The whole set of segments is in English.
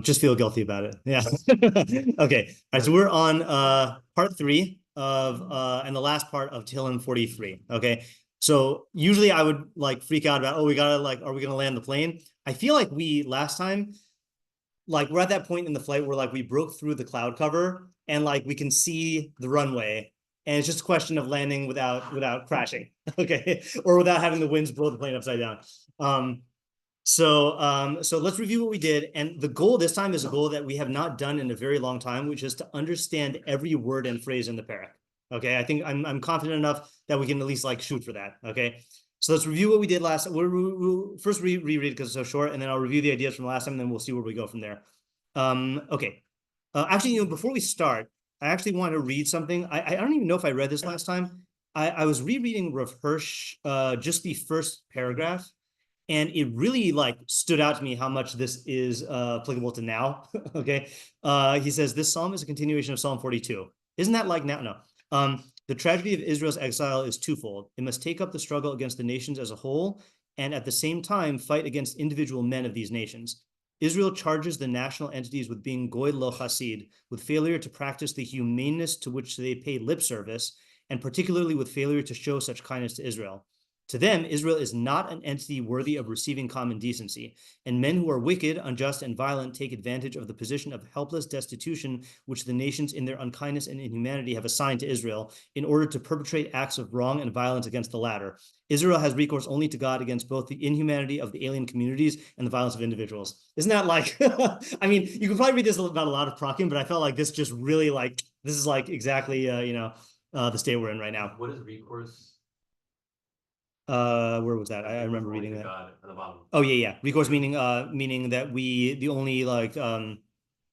Just feel guilty about it. Yeah. Okay. All right. So we're on part 3 of and the last part of Tehilim 43. Okay. So usually I would like freak out about, oh, we gotta like, are we gonna land the plane? I feel like we last time, like we're at that point in the flight where like we broke through the cloud cover and like we can see the runway. And it's just a question of landing without crashing, okay, or without having the winds blow the plane upside down. So let's review what we did. And the goal this time is a goal that we have not done in a very long time, which is to understand every word and phrase in the perek. Okay, I think I'm confident enough that we can at least like shoot for that. Okay, so let's review what we did last. We'll first reread it because it's so short, and then I'll review the ideas from last time, and then we'll see where we go from there. Okay. Actually, before we start, I actually want to read something. I don't even know if I read this last time. I was rereading Rav Hirsch, just the first paragraph, and it really like stood out to me how much this is applicable to now. Okay. He says, this psalm is a continuation of Psalm 42. Isn't that like now? No. The tragedy of Israel's exile is twofold. It must take up the struggle against the nations as a whole, and at the same time, fight against individual men of these nations. Israel charges the national entities with being goy lo chasid, with failure to practice the humaneness to which they pay lip service, and particularly with failure to show such kindness to Israel. To them, Israel is not an entity worthy of receiving common decency, and men who are wicked, unjust, and violent take advantage of the position of helpless destitution which the nations in their unkindness and inhumanity have assigned to Israel in order to perpetrate acts of wrong and violence against the latter. Israel has recourse only to God against both the inhumanity of the alien communities and the violence of individuals. Isn't that like, I mean, you could probably read this about a lot of prokim, but I felt like this just really like, this is like exactly, the state we're in right now. What is recourse? Where was that? I remember reading that. Oh yeah. Recourse meaning that the only like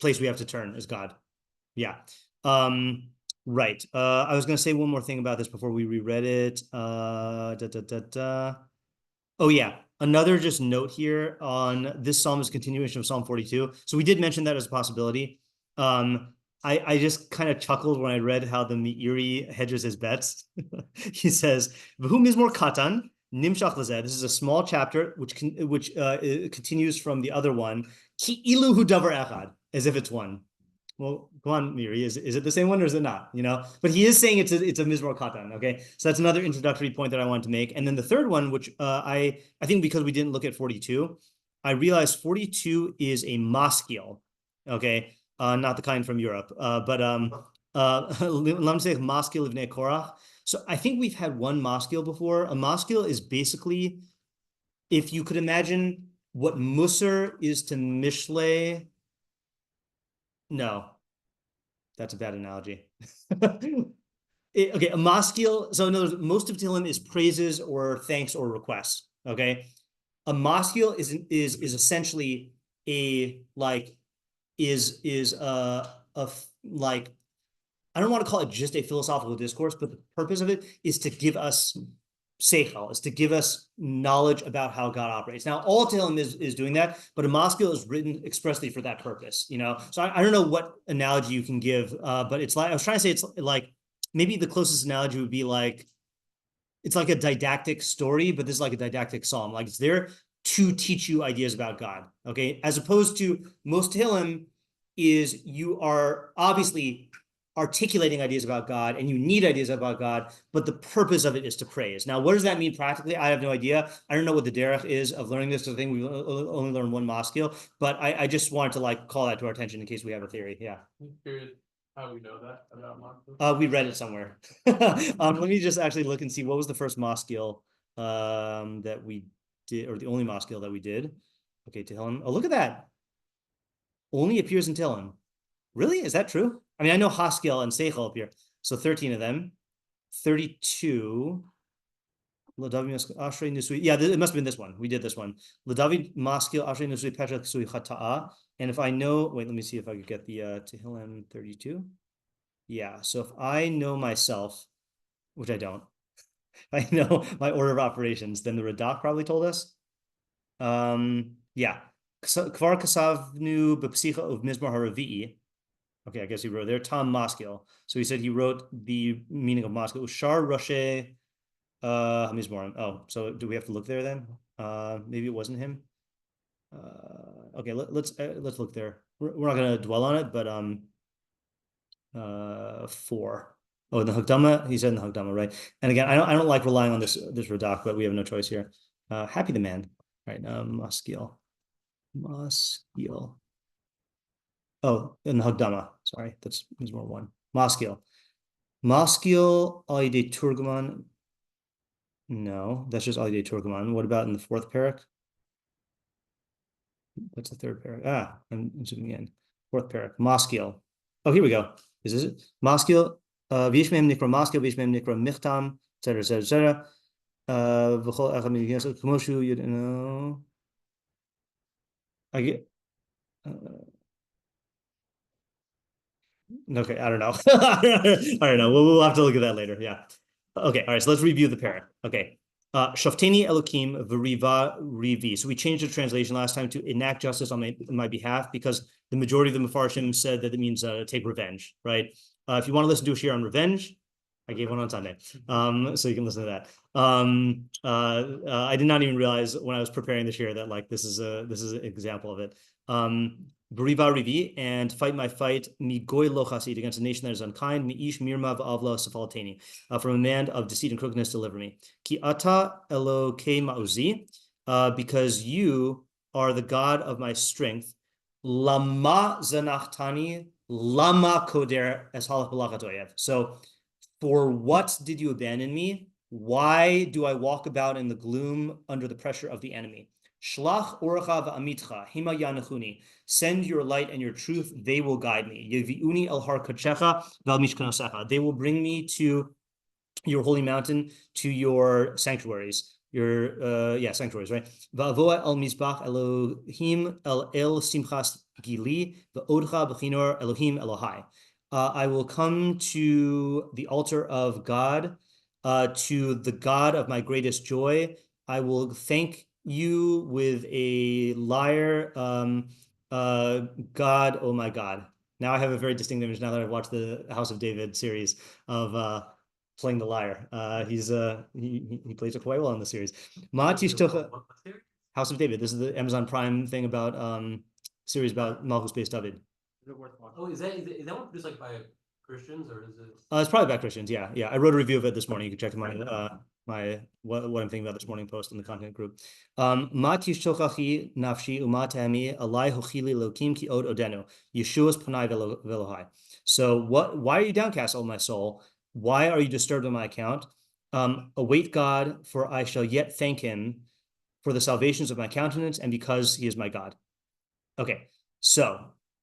place we have to turn is God. Yeah. Right. I was gonna say one more thing about this before we reread it. Oh yeah. Another just note here on this psalm is continuation of Psalm 42. So we did mention that as a possibility. I just kind of chuckled when I read how the Meiri hedges his bets. He says, "V'hu mizmor katan nimshach lezeh." This is a small chapter which continues from the other one. Ki ilu hu davar echad, as if it's one. Well, go on, Meiri. Is it the same one or is it not? But he is saying it's a mizmor katan. Okay, so that's another introductory point that I wanted to make. And then the third one, which I think because we didn't look at 42, I realized 42 is a maskil. Okay. Not the kind from Europe, but let me say maskil livnei korach. So I think we've had one maskil before. A maskil is basically, if you could imagine what musar is to mishle. No, that's a bad analogy. Okay, a maskil. So in other words, most of Tehilim is praises or thanks or requests. Okay, a maskil is essentially a like. Is like, I don't want to call it just a philosophical discourse, but the purpose of it is to give us seichel, is to give us knowledge about how God operates. Now, all Tehilim is doing that, but a maskil is written expressly for that purpose, So I don't know what analogy you can give, but it's like, I was trying to say, it's like, maybe the closest analogy would be like, it's like a didactic story, but this is like a didactic psalm. Like it's there to teach you ideas about God, okay? As opposed to most Tehilim is you are obviously articulating ideas about God and you need ideas about God, but the purpose of it is to praise. Now, what does that mean practically? I have no idea. I don't know what the derech is of learning this. I think we only learn one maskil, but I just wanted to like call that to our attention in case we have a theory. Yeah. I'm curious how we know that about maskil. We read it somewhere. Let me just actually look and see what was the first maskil that we did, or the only maskil that we did. Okay, Tehilim. Oh, look at that. Only appears in Tehilim. Really? Is that true? I mean, I know Haskell and Seichel appear. So 13 of them. 32. Yeah, it must have been this one. We did this one. L'David maskil ashrei nusui petra ksui chata'a. And if I know, wait, let me see if I could get the Tehilim 32. Yeah, so if I know myself, which I don't, I know my order of operations, then the Radak probably told us. Yeah. Kvar kasavnu b'psicha of Mizmor HaRavi'i. Okay, I guess he wrote there. Tam Maskil. So he said he wrote the meaning of Maskil. Ushar Rosheh Hamizmorim. Oh, so do we have to look there then? Maybe it wasn't him. Okay, let's look there. We're not going to dwell on it, but 4. Oh, in the Hagdama, he said in the Hagdama, right? And again, I don't like relying on this Radak, but we have no choice here. Happy the man, right? Maskil. Oh, in the Hagdama. Sorry, there's more one. Maskil Alide Turgaman. No, that's just Alide Turgaman. What about in the 4th perek? What's the 3rd perek? I'm zooming in. 4th perek. Maskil. Oh, here we go. Is this it? Maskil. Vishmem Nikra Maskil, Vishmem Nikra Michtam, etc., etc., etc. V'chol echad midigas k'moshu yud. No. I get. Okay, I don't know. I don't know. We'll have to look at that later. Yeah. Okay. All right. So let's review the perek. Okay. Shofteini Elokim v'riva Rivi. So we changed the translation last time to enact justice on my behalf because the majority of the Mefarshim said that it means take revenge, right? If you want to listen to a shiur on revenge, I gave one on Sunday, so you can listen to that. I did not even realize when I was preparing the shiur that like this is an example of it. Beriva Rivi, and fight my fight, mi goy lo chasid, against a nation that is unkind, mi ish mirma v'avla sefalteni, from a man of deceit and crookedness deliver me. Ki ata elokei ma'uzi, because you are the God of my strength. Lama zanachtani, lama koder es halach b'lachat oyev. So, for what did you abandon me? Why do I walk about in the gloom under the pressure of the enemy? Shlach oracha v'amitcha hima yanachuni. Send your light and your truth; they will guide me. Yeviuni el har kachecha val mishkanosecha. They will bring me to your holy mountain, to your sanctuaries. Your sanctuaries, right? Va'avoa el mizbach Elohim el simchas gili va'odcha b'chinor Elohim Elohai. I will come to the altar of God, to the God of my greatest joy. I will thank you with a lyre, God, oh my God. Now I have a very distinct image now that I've watched the House of David series of playing the lyre. He plays it quite well in the series. House of David. This is the Amazon Prime thing about series about Malchus-based David. Is it worth watching? Oh, is that one produced like by Christians or is it? It's probably by Christians. Yeah. I wrote a review of it this morning. You can check my what I'm thinking about this morning post in the content group. Nafshi umatami alai hochili lokim ki od odenu Yeshua's panai velohai. So why are you downcast, O my soul? Why are you disturbed on my account? Await God, for I shall yet thank him for the salvations of my countenance and because he is my God. Okay, so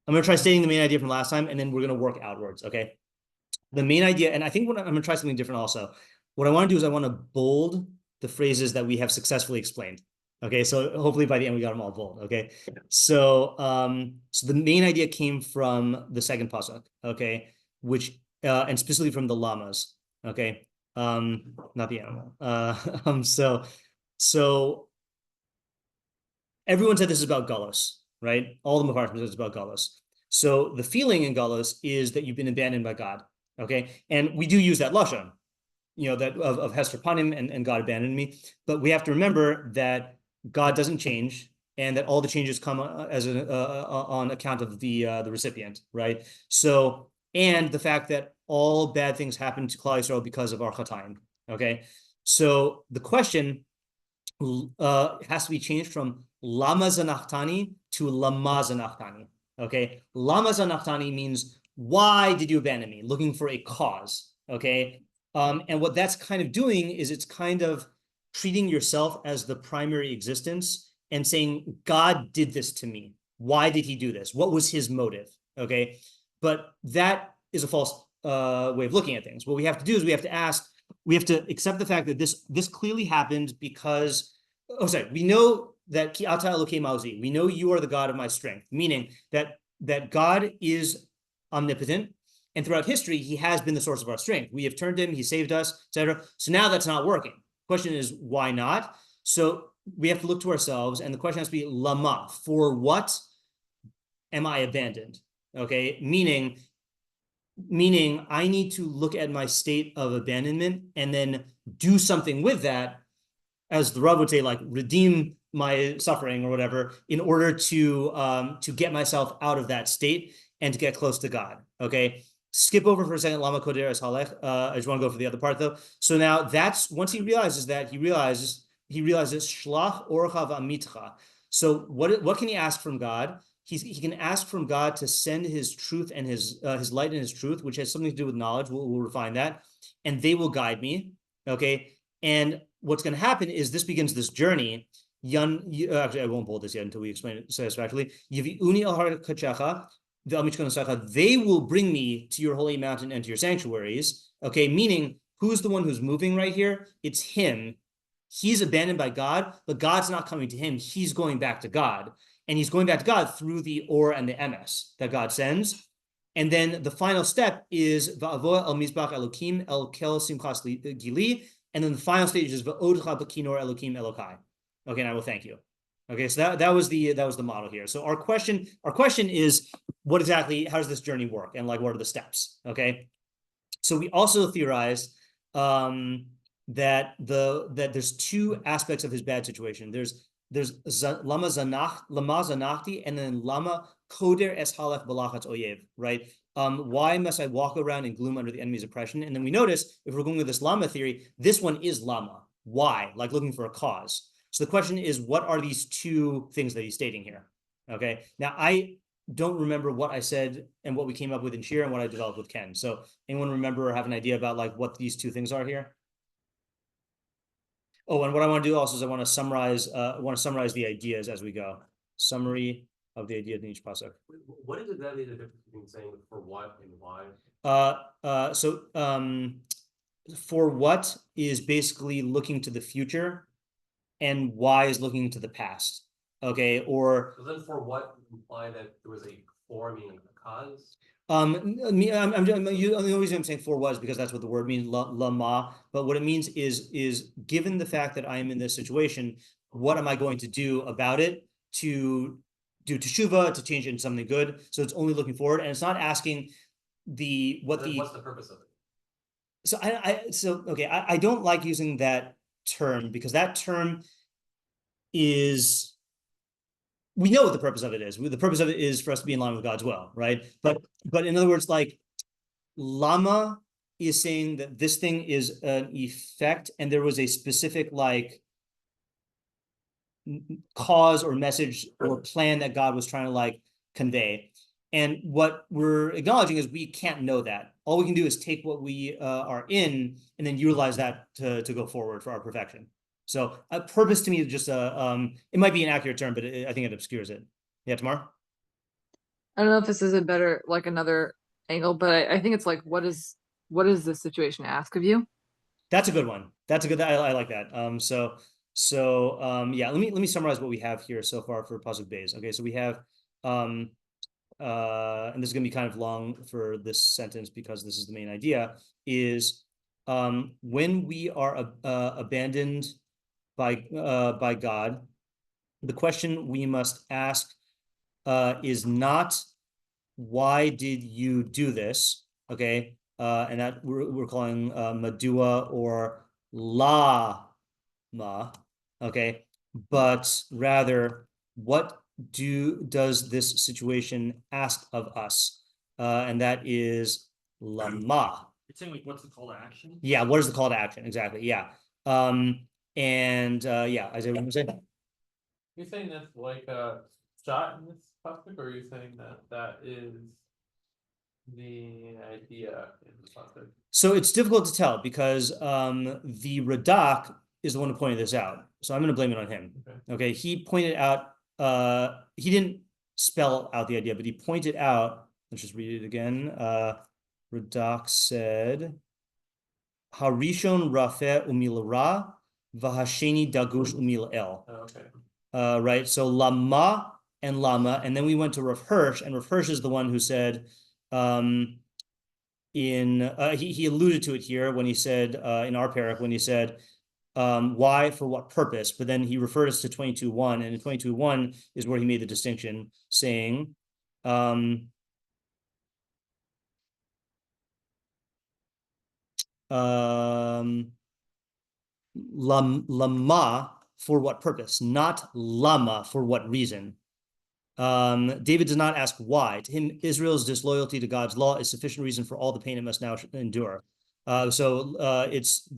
I'm going to try stating the main idea from last time, and then we're going to work outwards, okay? The main idea, and I think I'm going to try something different also. What I want to do is I want to bold the phrases that we have successfully explained, okay? So hopefully by the end we got them all bold, okay? So the main idea came from the second pasuk, okay? Which, and specifically from the llamas, okay? Not the animal. So everyone said this is about Galus, right? All the Mefarshim said it's about Galus. So the feeling in Galus is that you've been abandoned by God, okay? And we do use that lashon, that of Hester Panim and God abandoned me. But we have to remember that God doesn't change, and that all the changes come as on account of the recipient, right? So, and the fact that all bad things happen to Klal Yisrael because of our chatayim, okay? So the question has to be changed from lama zanachtani to lama zanachtani. Okay, lama zanachtani means why did you abandon me? Looking for a cause. Okay, and what that's kind of doing is it's kind of treating yourself as the primary existence and saying God did this to me. Why did he do this? What was his motive? Okay, but that is a false way of looking at things. What we have to do is we have to accept the fact that this clearly happened because. We know that ki ata elokei ma'uzi. We know you are the God of my strength, meaning that God is omnipotent, and throughout history, he has been the source of our strength. We have turned to him, he saved us, etc. So now that's not working. Question is, why not? So we have to look to ourselves, and the question has to be, lama, for what am I abandoned? Okay, meaning I need to look at my state of abandonment and then do something with that. As the Rav would say, like redeem my suffering or whatever in order to get myself out of that state and to get close to God. Okay. Skip over for a second. Lama koder es halech. I just want to go for the other part though. So now that's once he realizes shlach orcha v'amitcha. So what can he ask from God? He can ask from God to send his truth and his light and his truth, which has something to do with knowledge. We'll refine that, and they will guide me. Okay, and what's going to happen is this begins this journey. Actually, I won't bold this yet until we explain it satisfactorily. They will bring me to your holy mountain and to your sanctuaries. Okay, meaning who's the one who's moving right here? It's him. He's abandoned by God, but God's not coming to him. He's going back to God. And he's going back to God through the or and the ms that God sends. And then the final step is va'avo el mizbach elokim el kel simchas gili. And then the final stage is va'odcha b'kinor elokim elokai. Okay, and I will thank you. Okay, so that was the model here. So our question is, what exactly, how does this journey work? And like, what are the steps? Okay. So we also theorized that there's two aspects of his bad situation. There's lama zanachti, and then lama koder es halach balachatz oyev, right? Why must I walk around in gloom under the enemy's oppression? And then we notice, if we're going with this lama theory, this one is lama. Why? Like looking for a cause. So the question is, what are these two things that he's stating here? Okay. Now I don't remember what I said and what we came up with in shiur and what I developed with Ken. So anyone remember or have an idea about like what these two things are here? Oh, and what I want to do also is I want to summarize the ideas as we go. Summary of the ideas in each pasuk. What is exactly the difference between saying for what and why? For what is basically looking to the future, and why is looking to the past. Okay, or so then for what imply that there was a for, meaning a cause? The only reason I'm saying for was because that's what the word means, lama. But what it means is given the fact that I am in this situation, what am I going to do about it to do teshuvah, to change it into something good? So it's only looking forward, and it's not asking what's the purpose of it. So I don't like using that term because that term is, we know what the purpose of it is. The purpose of it is for us to be in line with God's will, right? But in other words, like lama is saying that this thing is an effect, and there was a specific like cause or message or plan that God was trying to like convey. And what we're acknowledging is we can't know that. All we can do is take what we are in and then utilize that to go forward for our perfection. So a purpose to me is just it might be an accurate term, but I think it obscures it. Yeah, Tamar? I don't know if this is a better, like another angle, but I think it's like, what is the situation ask of you? That's a good one. That's a good, I like that. Yeah, let me summarize what we have here so far for pasuk beis. Okay, so we have and this is going to be kind of long for this sentence because this is the main idea, is when we are abandoned by God, the question we must ask is not why did you do this? Okay, and that we're calling madua or lama. Okay, but rather what does this situation ask of us? And that is lama. You're saying like what's the call to action? Yeah, what is the call to action? Exactly. Yeah. Yeah, Isaiah, what you say? You're saying that's like a shot in this topic, or are you saying that is the idea in the topic? So it's difficult to tell because the Radak is the one who pointed this out. So I'm going to blame it on him. Okay. He pointed out, he didn't spell out the idea, but he pointed out, let's just read it again. Radak said, Harishon Rafe Umil Ra, Vahasheni Dagush Umil El. Okay. Right. So Lama and Lama. And then we went to Rav Hirsch, and Rav Hirsch is the one who said, he alluded to it here when he said, in our perek, when he said, why, for what purpose? But then he referred us to 22.1, and in 22.1 is where he made the distinction, saying, lama for what purpose, not lama, for what reason. David does not ask why. To him, Israel's disloyalty to God's law is sufficient reason for all the pain it must now endure. It's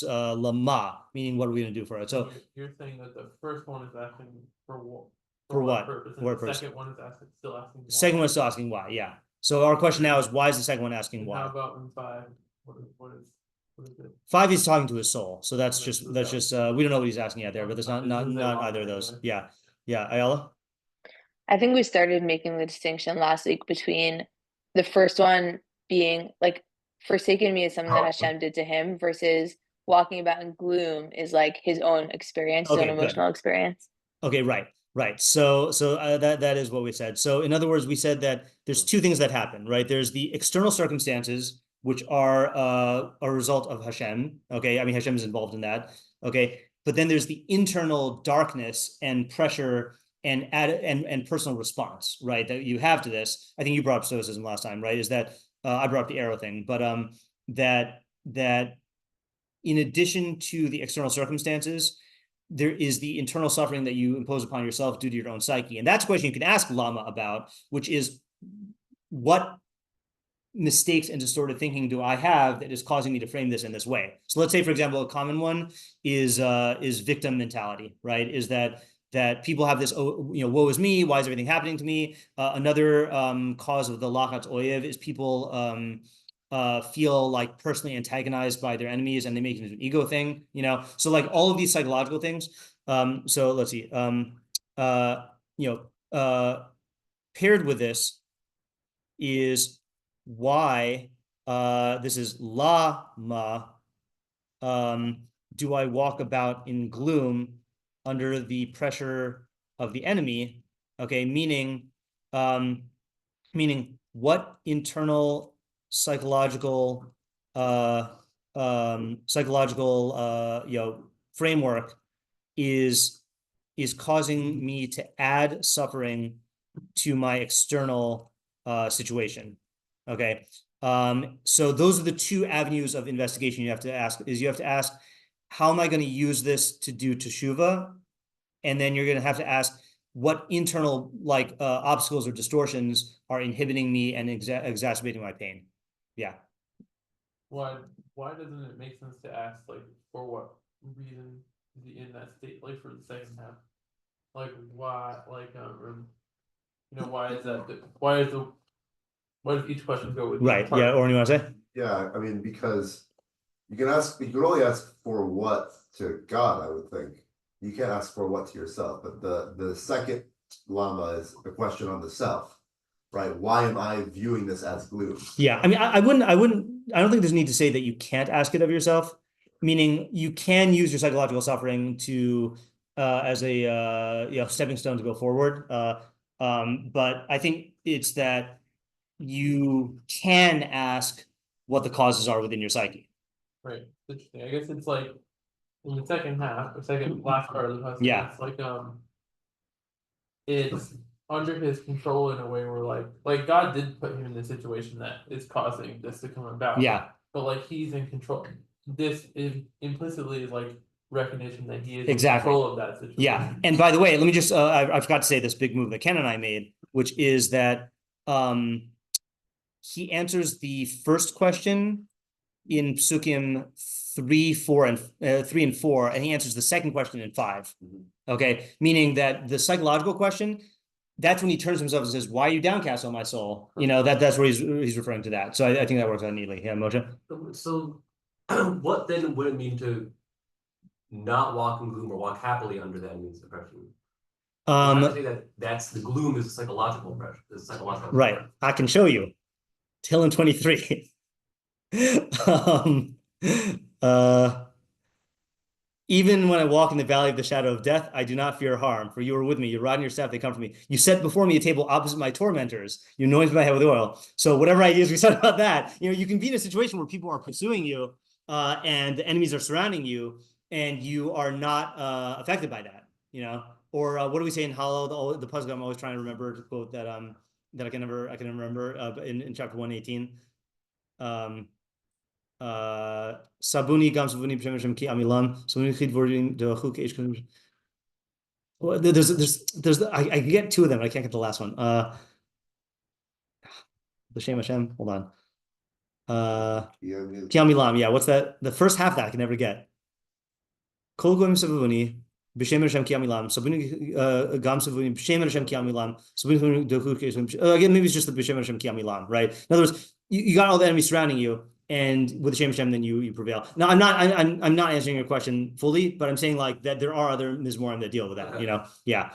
lama, meaning what are we going to do for it? So you're saying that the first one is asking for what? For what? Purpose? For what And the purpose? second one is still asking why. Second one is still asking why. Yeah. So our question now is, why is the second one asking And why? how about in 5? What is it? 5, he's talking to his soul. So that's Okay, just so we don't know what he's asking yet there, but there's It's not just a either of long those. way. Yeah. Yeah. Ayala? I think we started making the distinction last week between the first one being like forsaken me is something that Hashem did to him versus walking about in gloom is like his own experience, his Okay, own good. emotional experience. Okay, right. So that is what we said. So in other words, we said that there's two things that happen, right? There's the external circumstances, which are a result of Hashem. Okay, I mean Hashem is involved in that. Okay, but then there's the internal darkness and pressure and personal response, right? That you have to this. I think you brought up Stoicism last time, right? Is that I brought up the arrow thing, but that in addition to the external circumstances, there is the internal suffering that you impose upon yourself due to your own psyche. And that's a question you can ask Lama about, which is, what mistakes and distorted thinking do I have that is causing me to frame this in this way? So let's say, for example, a common one is victim mentality, right? Is that people have this, woe is me, why is everything happening to me? Another cause of the lachat oyev is people feel like personally antagonized by their enemies and they make it an ego thing, so like all of these psychological things. So let's see, paired with this is why this is lama do I walk about in gloom under the pressure of the enemy? Okay, meaning what internal psychological framework is causing me to add suffering to my external situation. Okay, so those are the two avenues of investigation you have to ask. You have to ask, how am I going to use this to do teshuvah? And then you're going to have to ask, what internal obstacles or distortions are inhibiting me and exacerbating my pain? Yeah. Why doesn't it make sense to ask for what reason is he in that state for the second half? Why why does each question go with right? Yeah, or you want to say? Yeah, I mean, because you can only ask for what to God, I would think. You can't ask for what to yourself. But the second lama is a question on the self, right? Why am I viewing this as gloom? Yeah, I mean, I don't think there's a need to say that you can't ask it of yourself. Meaning, you can use your psychological suffering to as a stepping stone to go forward. But I think it's that you can ask what the causes are within your psyche. Right. Interesting. I guess it's in the second half, or second last part of the question. Yeah. It's it's under his control in a way where God did put him in the situation that is causing this to come about. Yeah. But he's in control. This is implicitly is recognition that he is Exactly. in control of that situation. Yeah. And by the way, let me just I forgot to say this big move that Ken and I made, which is that he answers the first question in Psukim 3, 4, and 4, and he answers the second question in 5. Okay, meaning that the psychological question, that's when he turns himself and says, "Why are you downcast, O my soul?" That's where he's referring to that. So I think that works out neatly. Yeah, Moshe. So what then would it mean to not walk in gloom or walk happily under the enemy's oppression? I'm not to say that's the gloom is a psychological pressure. Right. I can show you. Tehilim 23. Even when I walk in the valley of the shadow of death, I do not fear harm, for you are with me. Your rod and your staff, they comfort me. You set before me a table opposite my tormentors. You anoint my head with oil. So whatever ideas we said about that, you can be in a situation where people are pursuing you and the enemies are surrounding you and you are not affected by that, Or what do we say in Hollow, the puzzle I'm always trying to remember to quote that I can never remember in chapter 118. Sabuni gam sabuni b'shem Hashem ki amilam sabuni chid vordim de'achu keish. Well, there's I get two of them, but I can't get the last one. B'shem Hashem. Hold on. Ki amilam. Yeah, what's that? The first half that I can never get. Kol goyim sabuni. B'shem Hashem ki amilam, sabuni gam sabuni b'shem Hashem ki amilam, sabuni de'achu again, maybe it's just the b'shem Hashem ki amilam, right? In other words, you got all the enemies surrounding you, and with the Hashem, then you prevail. Now, I'm not answering your question fully, but I'm saying like that there are other mizmorim that deal with that. You know, yeah.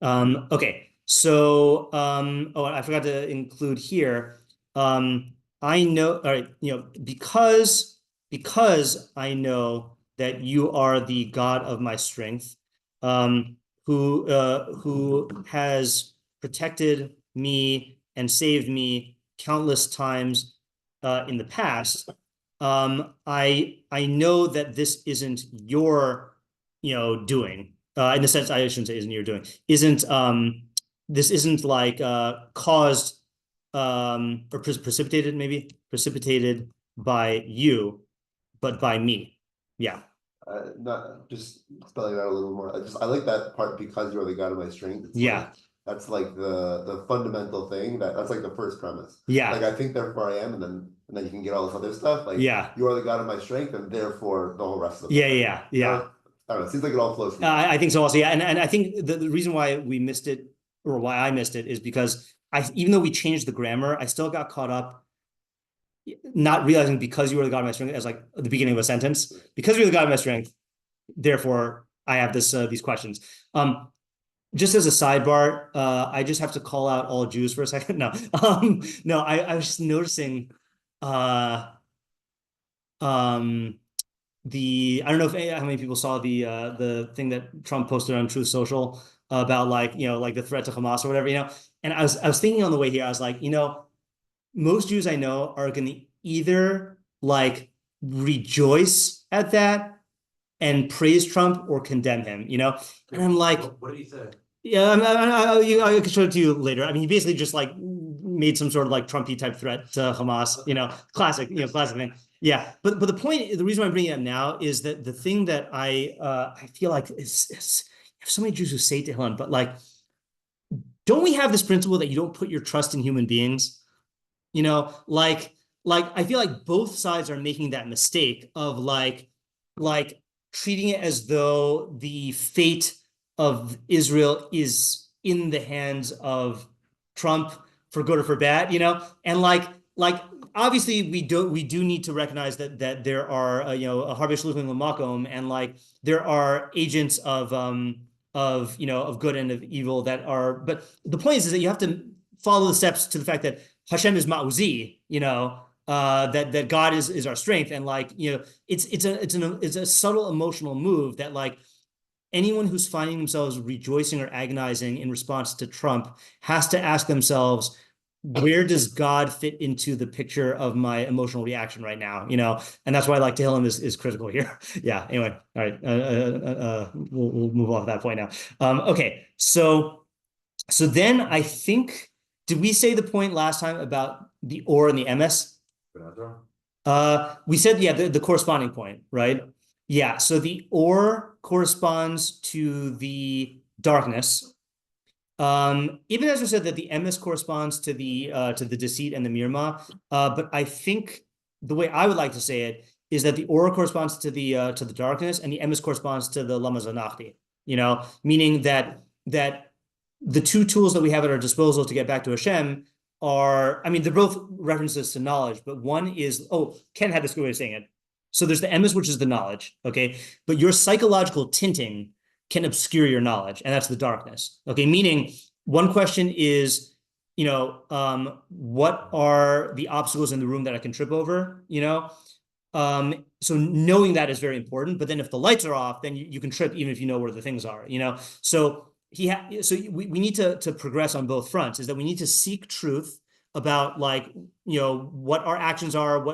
Okay. So, oh, I forgot to include here. I know, all right, you know, because I know that you are the God of my strength, who has protected me and saved me countless times in the past. I know that this isn't your, you know, doing. In the sense, I shouldn't say isn't your doing. This isn't like caused or precipitated by you, but by me. Yeah. Not just spelling it out a little more. I like that part, because you're the God of my strength. It's yeah. Like, that's like the fundamental thing. That's like the first premise. Yeah. Like I think therefore I am, and then you can get all this other stuff. Like yeah. You are the God of my strength, and therefore the whole rest of it. Yeah. I don't know. It seems like it all flows. I think so also. Yeah. And I think the reason why we missed it, or why I missed it, is because even though we changed the grammar, I still got caught up not realizing because you are the God of my strength as like the beginning of a sentence. Because you're the God of my strength, therefore I have these questions. Just as a sidebar, I just have to call out all Jews for a second. No, no, I was just noticing I don't know how many people saw the thing that Trump posted on Truth Social about like, you know, like the threat to Hamas or whatever, you know. And I was thinking on the way here, I was like, you know, most Jews I know are going to either like rejoice at that and praise Trump or condemn him, you know. And I'm like, what did he say? Yeah, I can show it to you later. I mean, he basically just like made some sort of like Trumpy type threat to Hamas, you know, classic thing. Yeah, but the point, the reason why I'm bringing it up now is that the thing that I feel like is so many Jews who say Tehilim, but like, don't we have this principle that you don't put your trust in human beings? You know, like I feel like both sides are making that mistake of like treating it as though the fate of Israel is in the hands of Trump for good or for bad, you know, and like obviously we do need to recognize that there are you know, a harbe shluchim l'makom, and like there are agents of you know, of good and of evil that are, but the point is that you have to follow the steps to the fact that Hashem is ma'uzi, you know, that God is our strength, and like, you know, it's a subtle emotional move that like anyone who's finding themselves rejoicing or agonizing in response to Trump has to ask themselves, where does God fit into the picture of my emotional reaction right now? You know, and that's why like Tehilim is critical here. Yeah. Anyway, all right. We'll move off that point now. Okay. So then I think, did we say the point last time about the or and the MS? We said, yeah, the corresponding point, right? Yeah. So the or corresponds to the darkness. Even as we said that the MS corresponds to the deceit and the mirma, but I think the way I would like to say it is that the or corresponds to the darkness, and the MS corresponds to the lama zanachti. You know, meaning that the two tools that we have at our disposal to get back to Hashem are, I mean, they're both references to knowledge, but one is, Ken had this good way of saying it. So there's the MS, which is the knowledge, okay? But your psychological tinting can obscure your knowledge, and that's the darkness, okay? Meaning, one question is, you know, what are the obstacles in the room that I can trip over, you know? So knowing that is very important, but then if the lights are off, then you can trip even if you know where the things are, you know? So we need to progress on both fronts, is that we need to seek truth about like, you know, what our actions are,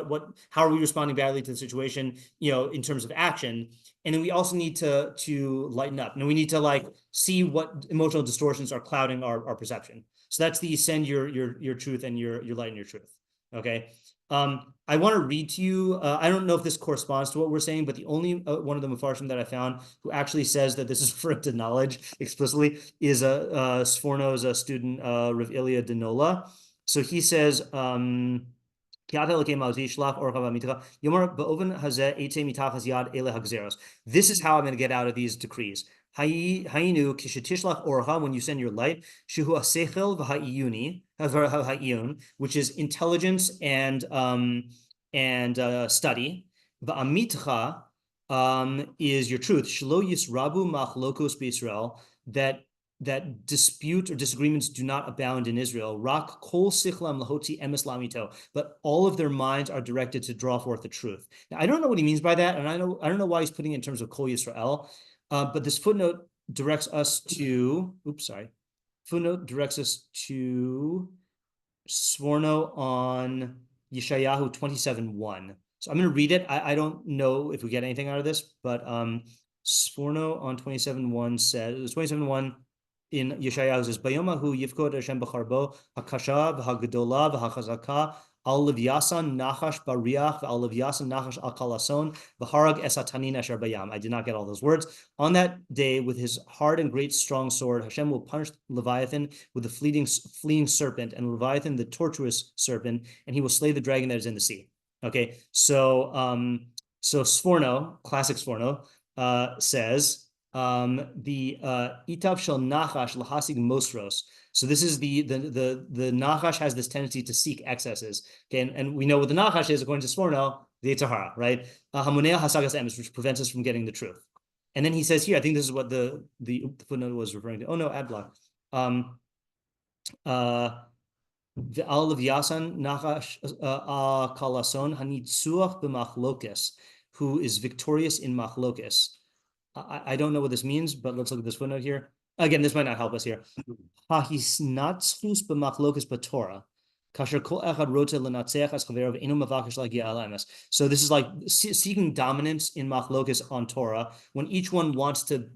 how are we responding badly to the situation, you know, in terms of action. And then we also need to lighten up, and we need to like see what emotional distortions are clouding our perception. So that's the send your truth and your light and your truth. Okay. I want to read to you. I don't know if this corresponds to what we're saying, but the only one of the Mefarshim that I found who actually says that this is referring to knowledge explicitly is Sforno's student, Rivi de Nולה. So he says, this is how I'm going to get out of these decrees. When you send your light, which is intelligence and study. Is your truth. That dispute or disagreements do not abound in Israel. Rak kol sichlam lahoti emes lamito, but all of their minds are directed to draw forth the truth. Now, I don't know what he means by that, and I don't know why he's putting it in terms of kol Yisrael, but this footnote directs us to. Footnote directs us to Sforno on Yeshayahu 27:1. So I'm going to read it. I don't know if we get anything out of this, but Sforno on 27:1 says 27:1. In Yeshayahu says, "Bayomahu yivkod Hashem b'charbo hakasha v'hagadola v'hachazaka al levyasan nachash bariach al levyasan nachash al kalason v'harag esatanin asher bayam." I did not get all those words. On that day, with his hard and great strong sword, Hashem will punish Leviathan with the fleeing serpent, and Leviathan the tortuous serpent, and he will slay the dragon that is in the sea. Okay, so Sforno, classic Sforno, says. The itav shel nachash lahasig mosros. So this is the nachash has this tendency to seek excesses. Okay, and we know what the nachash is according to Sforno, the Yetzer Hara, right? Hamonea hasagas emes, which prevents us from getting the truth. And then he says here, I think this is what the footnote was referring to. Oh no, ad block. The al levyasan nachash kalason hanitzuach b'machlokes, who is victorious in machlokes. I don't know what this means, but let's look at this footnote here. Again, this might not help us here. So this is like seeking dominance in machlokes on Torah, when each one wants to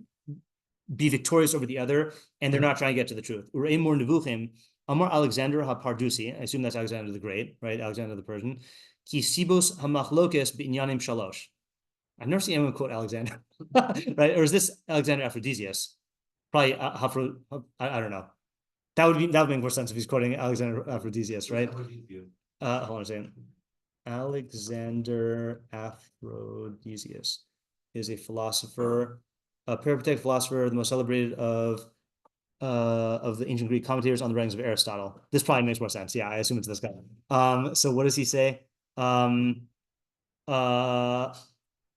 be victorious over the other, and they're not trying to get to the truth. Amar Alexander HaPardusi, I assume that's Alexander the Great, right? Alexander the Persian. Ki sibos hamachlokes b'inyanim shalosh. I've never seen anyone quote Alexander, right? Or is this Alexander Aphrodisias? Probably I don't know. That would make more sense if he's quoting Alexander Aphrodisias, right? Hold on a second. Alexander Aphrodisias is a philosopher, a peripatetic philosopher, the most celebrated of the ancient Greek commentators on the writings of Aristotle. This probably makes more sense. Yeah, I assume it's this guy. So what does he say?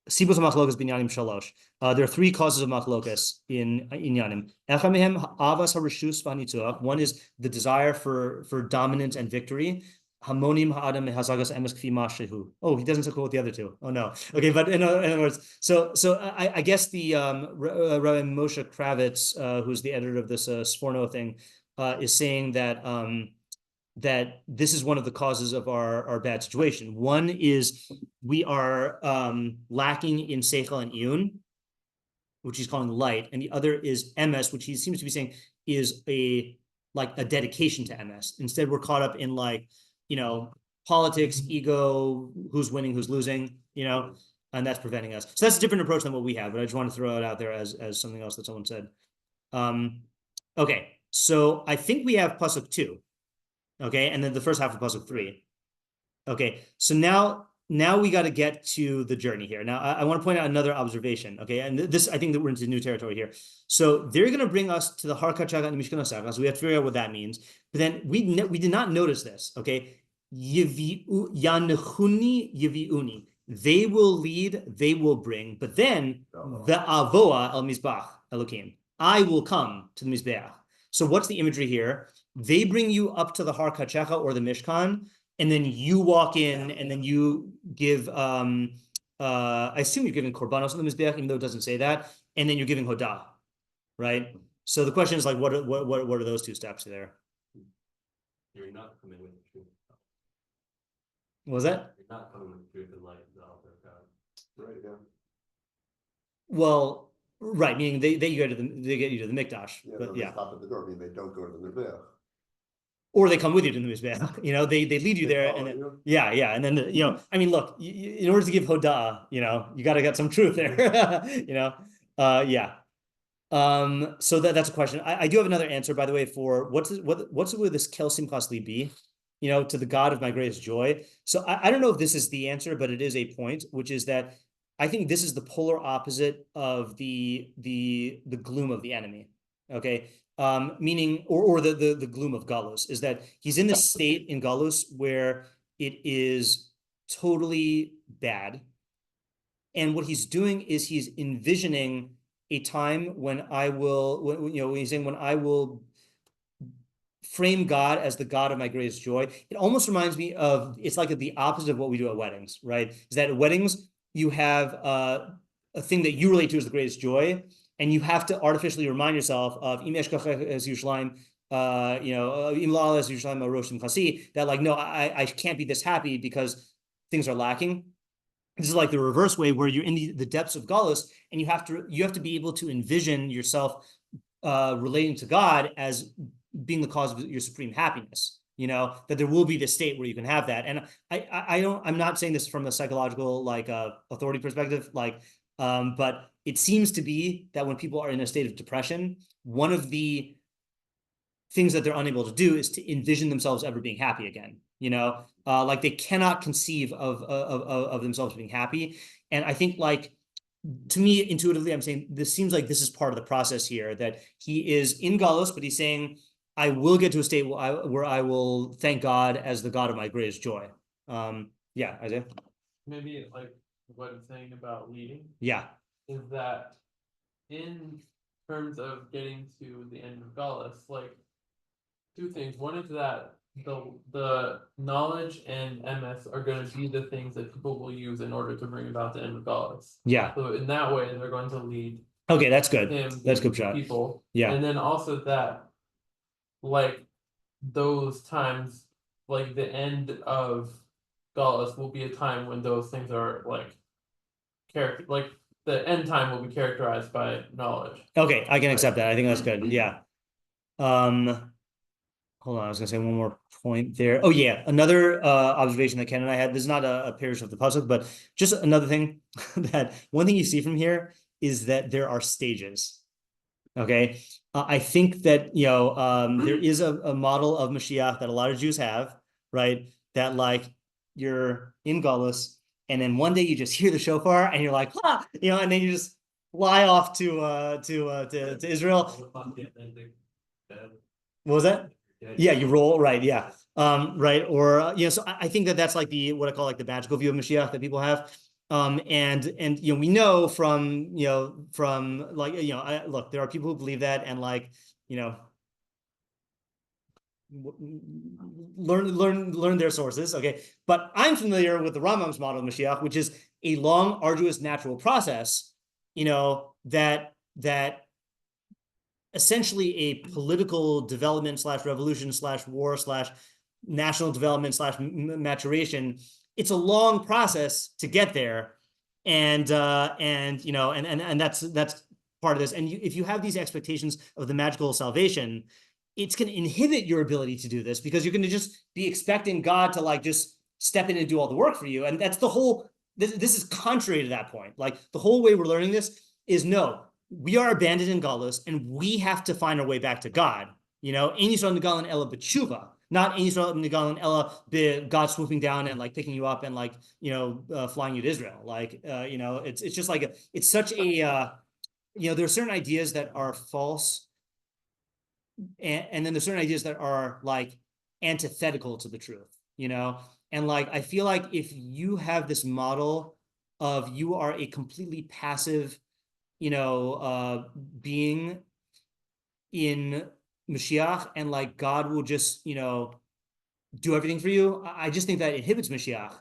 Sibus machlokas binyanim shalosh. There are three causes of machlokas in inyanim. Echad mehem avas harishus v'hanitzuach. One is the desire for dominance and victory. Hamonim ha'adam hazagas emes kfi mashehu. Oh, he doesn't quote the other two. Oh no. Okay, but in other words, so I guess the Rabbi Moshe Kravitz, who's the editor of this Sforno thing, is saying that that this is one of the causes of our bad situation. One is we are lacking in seichel and iyun, which he's calling light, and the other is emes, which he seems to be saying is a dedication to emes. Instead, we're caught up in politics, ego, who's winning, who's losing, and that's preventing us. So that's a different approach than what we have, but I just want to throw it out there as something else that someone said. Okay, so I think we have pasuk 2. Okay, and then the first half of pasuk 3. Okay, so now we got to get to the journey here. Now I want to point out another observation. Okay, and this, I think that we're into new territory here. So they're going to bring us to the Har Kachaga and Mishkan HaSagas. So we have to figure out what that means. But then we did not notice this. Okay, Yanechuni Yiviuni. They will lead, they will bring. But then the Avoa El Mizbach Elokim. I will come to the Mizbeach. So what's the imagery here? They bring you up to the Har Kachaga or the Mishkan, and then you walk in, and then you give, I assume you're giving korbanos on the Mizbeach, even though it doesn't say that, and then you're giving hodah, right? So the question is what are those two steps there? You're not coming with the truth. What was that? You're not coming with the truth and light, the altar of God. Right, yeah. Well, right, meaning they get you to the mikdash, Yeah, but they yeah. stop at the door. I mean, they don't go to the Mizbeach. or they come with you to the Mizbeach. You know, they lead you there, and then, yeah, and then you know, I mean, look, in order to give Hodah, you know, you got to get some truth there. You know, yeah. So that's a question. I do have another answer, by the way, for what's with this Kel Simchas Libi, you know, to the God of my greatest joy. So I don't know if this is the answer, but it is a point, which is that I think this is the polar opposite of the gloom of the enemy. Okay. Meaning, or the gloom of Galus, is that he's in this state in Galus where it is totally bad. And what he's doing is he's envisioning a time when I will, when he's saying, when I will frame God as the God of my greatest joy. It almost reminds me of, it's like the opposite of what we do at weddings, right? Is that at weddings, you have a thing that you relate to as the greatest joy, and you have to artificially remind yourself of Im eshkach es Yerushalayim, Im la'al es Yerushalayim aroshim chasi, that like, no, I can't be this happy because things are lacking. This is like the reverse way, where you're in the depths of Galus, and you have to be able to envision yourself relating to God as being the cause of your supreme happiness. You know, that there will be this state where you can have that. And I'm not saying this from a psychological like authority perspective, like, but it seems to be that when people are in a state of depression, one of the things that they're unable to do is to envision themselves ever being happy again. You know, like they cannot conceive of themselves being happy. And I think, like, to me, intuitively, I'm saying this seems like this is part of the process here, that he is in Galus, but he's saying, I will get to a state where I will thank God as the God of my greatest joy. Yeah, Isaiah? Maybe like what I'm saying about leading. Yeah. Is that in terms of getting to the end of Galus, like two things. One is that the knowledge and MS are going to be the things that people will use in order to bring about the end of Galus. Yeah. So in that way, they're going to lead. Okay, that's good. That's good shot. People. Yeah. And then also that, like, those times, like the end of Galus will be a time when those things are like the end time will be characterized by knowledge. Okay, I can accept that. I think that's good. Yeah. Hold on, I was gonna say one more point there. Oh yeah, another observation that Ken and I had. This is not a parish of the pasuk, but just another thing that one thing you see from here is that there are stages. Okay, I think that there is a model of Mashiach that a lot of Jews have, right? That like you're in Galus, and then one day you just hear the shofar, and you're like, ah, and then you just fly off to Israel. What was that? Yeah, you roll, right? Yeah, right. Or so I think that's like what I call like the magical view of Mashiach that people have. And we know from like look, there are people who believe that, and like learn their sources. Okay, but I'm familiar with the Rambam's model of Mashiach, which is a long, arduous, natural process. That essentially a political development / revolution / war / national development / maturation. It's a long process to get there, and that's part of this. And if you have these expectations of the magical salvation, it's going to inhibit your ability to do this, because you're going to just be expecting God to like just step in and do all the work for you. And that's the whole. This is contrary to that point. Like the whole way we're learning this is no. We are abandoned in Galus, and we have to find our way back to God. Ein Yisrael Nigalan Ella b'tshuva, not Ein Yisrael Nigalan Ella God swooping down and like picking you up and like flying you to Israel. Like it's just like it's such a there are certain ideas that are false, and then there's certain ideas that are like antithetical to the truth. And like I feel like if you have this model of you are a completely passive being in Mashiach, and like God will just do everything for you, I just think that inhibits Mashiach.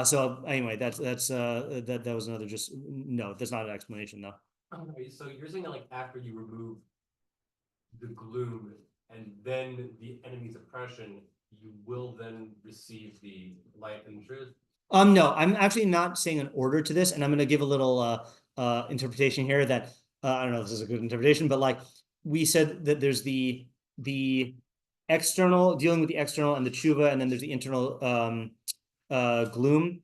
So anyway, that was another that's not an explanation though. So you're saying that like after you remove the gloom and then the enemy's oppression, you will then receive the light and truth? No, I'm actually not saying an order to this, and I'm going to give a little interpretation here that I don't know if this is a good interpretation, but like we said that there's the external, dealing with the external and the tshuva, and then there's the internal gloom.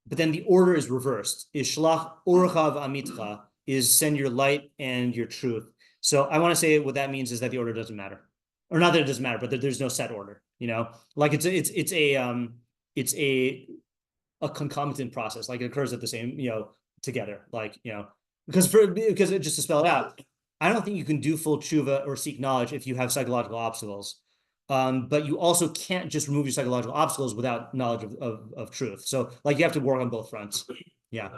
But then the order is reversed. Is shlach orcha v'amitcha, is send your light and your truth. So I want to say what that means is that the order doesn't matter, or not that it doesn't matter, but that there's no set order. You know, like it's a concomitant process. Like it occurs at the same, you know, together. Like, you know, because just to spell it out, I don't think you can do full tshuva or seek knowledge if you have psychological obstacles. But you also can't just remove your psychological obstacles without knowledge of truth. So like you have to work on both fronts. Yeah.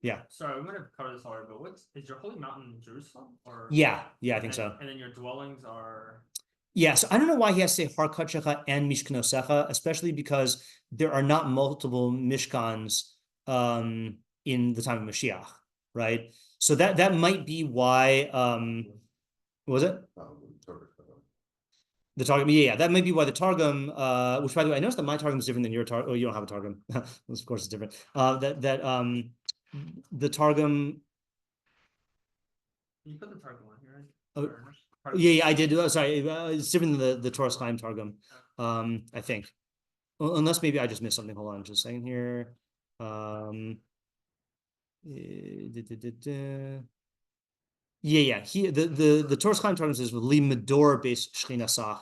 Yeah. Sorry, I'm gonna cover this already, but is your holy mountain in Jerusalem? Or yeah, I think so. And then your dwellings are. Yeah, so I don't know why he has to say Har Kadshecha and Mishkanosecha, especially because there are not multiple Mishkans in the time of Mashiach, right? So that might be why. What was it? The Targum, yeah, that might be why the Targum, which by the way, I noticed that my Targum is different than your Targum. Oh, you don't have a Targum. Of course, it's different. The Targum. You put the Targum on here, right? Oh, yeah, I did. Sorry, it's different than the Torah Chaim Targum. I think, unless maybe I just missed something. Hold on, just a second here. Yeah. The Torah Chaim Targum says li medor base shchinasach,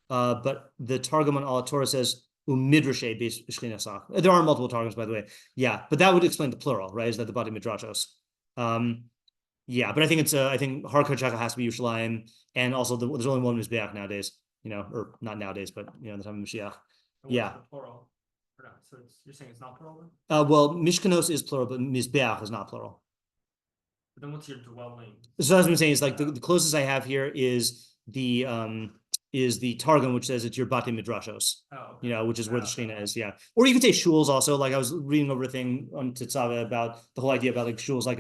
but the Targum on Al Torah says umidrashe base shchinasach. There are multiple Targums, by the way. Yeah, but that would explain the plural, right? Is that the body midrashos? Yeah, but I think I think Har Kadshecha has to be Yerushalayim, and also there's only one Mizbeach nowadays, you know, or not nowadays, but you know, in the time of Mashiach. Yeah. Plural. Or not? So you're saying it's not plural then? Well, Mishkanos is plural, but Mizbeach is not plural. But then what's your dwelling? So as I'm saying is like the closest I have here is the Targum, which says it's your Bate Midrashos, you know, which is where the Shechina is, yeah. Or you could say shuls also. Like I was reading over a thing on Tetzaveh about the whole idea about like shuls, like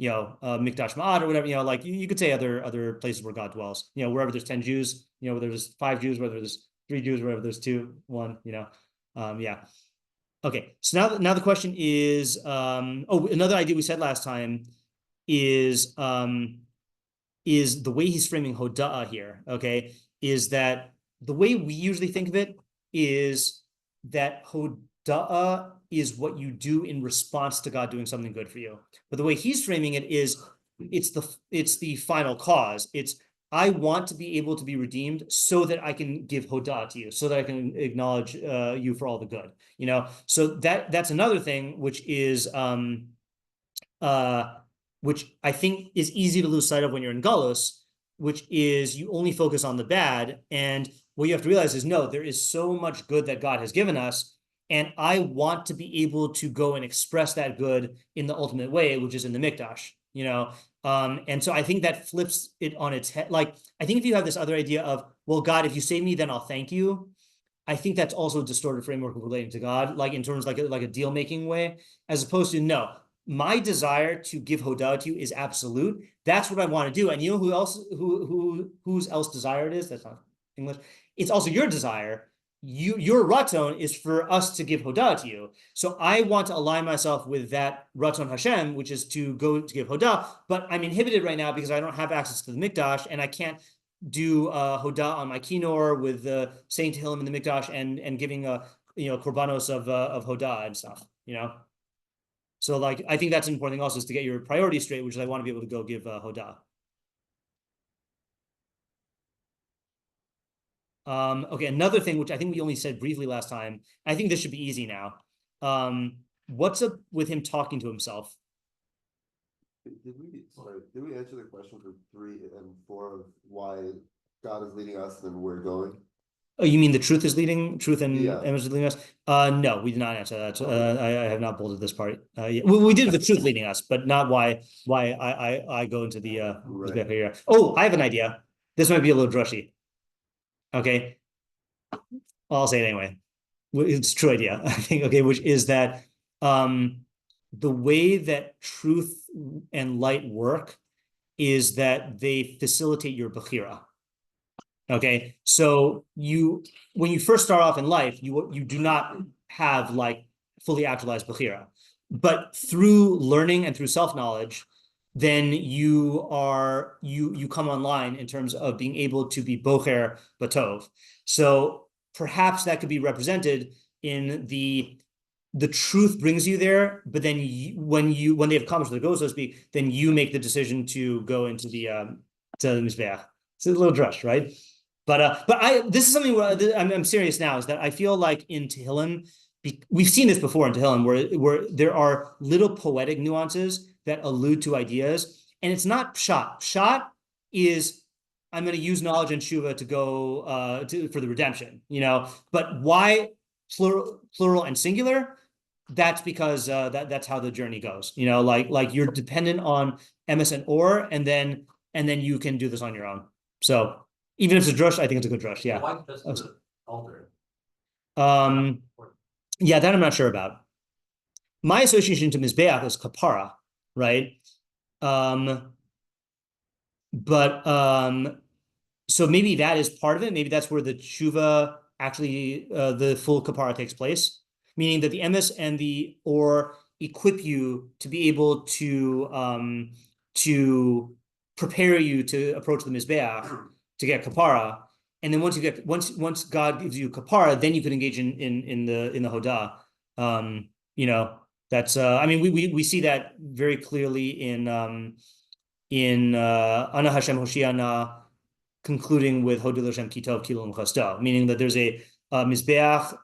Mikdash Ma'at or whatever, you know, like you could say other places where God dwells, you know, wherever there's 10 Jews, you know, whether there's 5 Jews, whether there's 3 Jews, wherever there's 2, 1, you know, yeah. Okay, so now the question is, another idea we said last time is the way he's framing Hoda'ah here, okay, is that the way we usually think of it is that Hoda'ah is what you do in response to God doing something good for you. But the way he's framing it is it's the final cause. It's I want to be able to be redeemed so that I can give Hoda'ah to you, so that I can acknowledge you for all the good, you know? So that's another thing, which is which I think is easy to lose sight of when you're in Galus, which is you only focus on the bad. And what you have to realize is, no, there is so much good that God has given us. And I want to be able to go and express that good in the ultimate way, which is in the Mikdash, you know? And so I think that flips it on its head. Like, I think if you have this other idea of, well, God, if you save me, then I'll thank you. I think that's also a distorted framework of relating to God, like in terms like a deal-making way, as opposed to, no, my desire to give Hoda'ah to you is absolute. That's what I want to do. And you know whose else desire it is? That's not English. It's also your desire. Your raton is for us to give Hoda'ah to you. So I want to align myself with that raton Hashem, which is to go to give Hoda'ah, but I'm inhibited right now because I don't have access to the Mikdash, and I can't do Hoda'ah on my Kinor with saying Tehilim in the Mikdash and giving korbanos of Hoda'ah and stuff, you know? So like, I think that's an important thing also, is to get your priorities straight, which is I want to be able to go give Hoda'ah. Okay, another thing, which I think we only said briefly last time, I think this should be easy now. What's up with him talking to himself? Did we answer the question for 3 and 4 of why God is leading us and we're going? Oh, you mean the truth is leading, truth and Yeah. image is leading us? No, we did not answer that. I have not bolded this part. Yeah. We did the truth leading us, but not why I go into the Right. here. Oh, I have an idea. This might be a little drushy. Okay, I'll say it anyway. It's a true idea, I think. Okay, which is that the way that truth and light work is that they facilitate your bechira. Okay, so when you first start off in life, you do not have like fully actualized bechira, but through learning and through self-knowledge, then you come online in terms of being able to be bocher batov. So perhaps that could be represented in the truth brings you there, but then when they've accomplished the goal, so to speak, then you make the decision to go into the mizbeach. It's a little drush, right? But this is something where I'm serious now, is that I feel like in Tehilim, we've seen this before in Tehilim, where there are little poetic nuances that allude to ideas, and it's not pshat. Pshat is, I'm going to use knowledge and tshuva to go for the redemption, But why plural and singular? That's because that's how the journey goes. Like you're dependent on emes and or, and then you can do this on your own. So even if it's a drush, I think it's a good drush. Yeah. Why just the altar? Yeah, that I'm not sure about. My association to mizbeach is kapara, right? So maybe that is part of it. Maybe that's where the tshuva actually the full kapara takes place, meaning that the emes and the or equip you to be able to prepare you to approach the mizbeach to get kapara, and then once God gives you kapara, then you can engage in the hodah. That's I mean we see that very clearly in Ana Hashem Hoshiana, concluding with Hodil Hashem Kitov Kilum Chasto, meaning that there's a mizbeach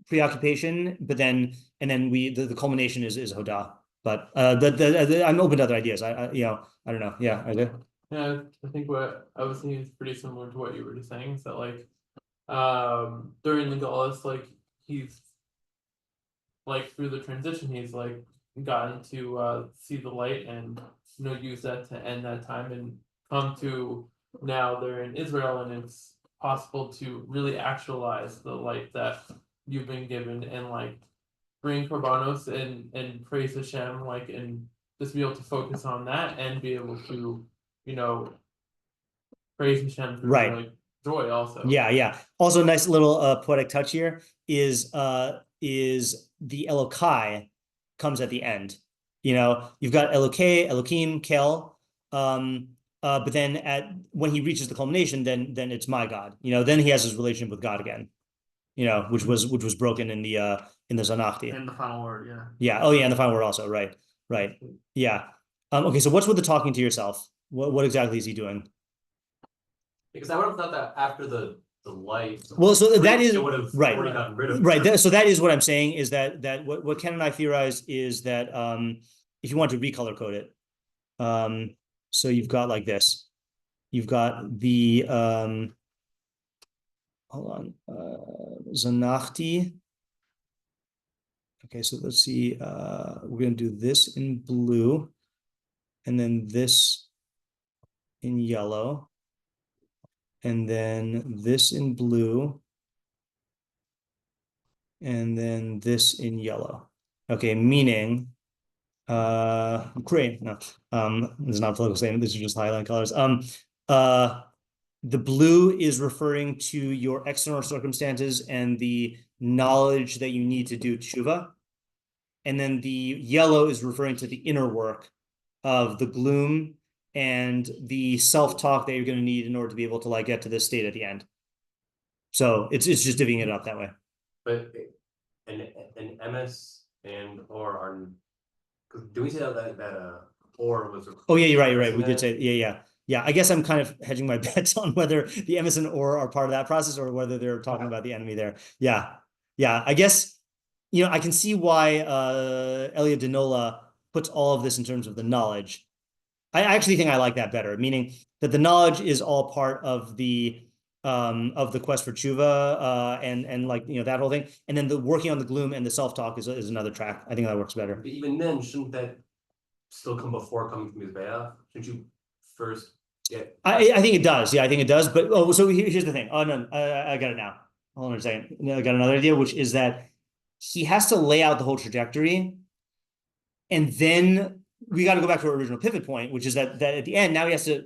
preoccupation, but then the culmination is hodah. But I'm open to other ideas. I don't know. Yeah, I do. Yeah, I think what I was thinking is pretty similar to what you were just saying. Is that like during the Galus, like he's like through the transition, he's like gotten to see the light and use that to end that time and come to now they're in Israel, and it's possible to really actualize the light that you've been given and like bring korbanos and praise Hashem, like, and just be able to focus on that and be able to praise Hashem through like joy also. Yeah. Also, a nice little poetic touch here is the Elokai comes at the end. You've got Elokei, Elokim, Kel, but then when he reaches the culmination, then it's my God. Then he has his relationship with God again. Which was broken in the Zanachti. And the final word, yeah. Yeah. Oh, yeah, and the final word also. Right. Yeah. Okay. So what's with the talking to yourself? What exactly is he doing? Because I would have thought that after the light. Well, so that is right. Right. So that is what I'm saying, is that what Ken and I theorize is that if you want to recolor code it, so you've got like this. You've got the hold on, Zanachti. Okay, so let's see. We're gonna do this in blue, and then this in yellow, and then this in blue, and then this in yellow. Okay, meaning great. No, this is not a political statement. These are just highlight colors. The blue is referring to your external circumstances and the knowledge that you need to do tshuva. And then the yellow is referring to the inner work of the gloom and the self-talk that you're going to need in order to be able to like get to this state at the end. So it's just divvying it up that way. But an MS and or are, do we say that or was? Oh yeah, you're right. We did say yeah. I guess I'm kind of hedging my bets on whether the emes and or are part of that process or whether they're talking about the enemy there. Yeah. I guess I can see why Elia de Nולה puts all of this in terms of the knowledge. I actually think I like that better, meaning that the knowledge is all part of the quest for tshuva and like that whole thing, and then the working on the gloom and the self-talk is another track. I think that works better. But even then, shouldn't that still come before coming from Mizbeach? Shouldn't you first get? I think it does. Yeah, I think it does. But so here's the thing. Oh no, I got it now. Hold on a second. I got another idea, which is that he has to lay out the whole trajectory, and then we got to go back to our original pivot point, which is that at the end now he has to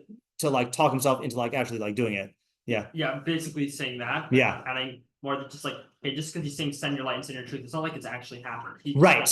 like talk himself into like actually like doing it. Yeah. Yeah, basically saying that. Yeah. Adding more than just like, hey, just because he's saying send your light and send your truth, it's not like it's actually happened. He's Right.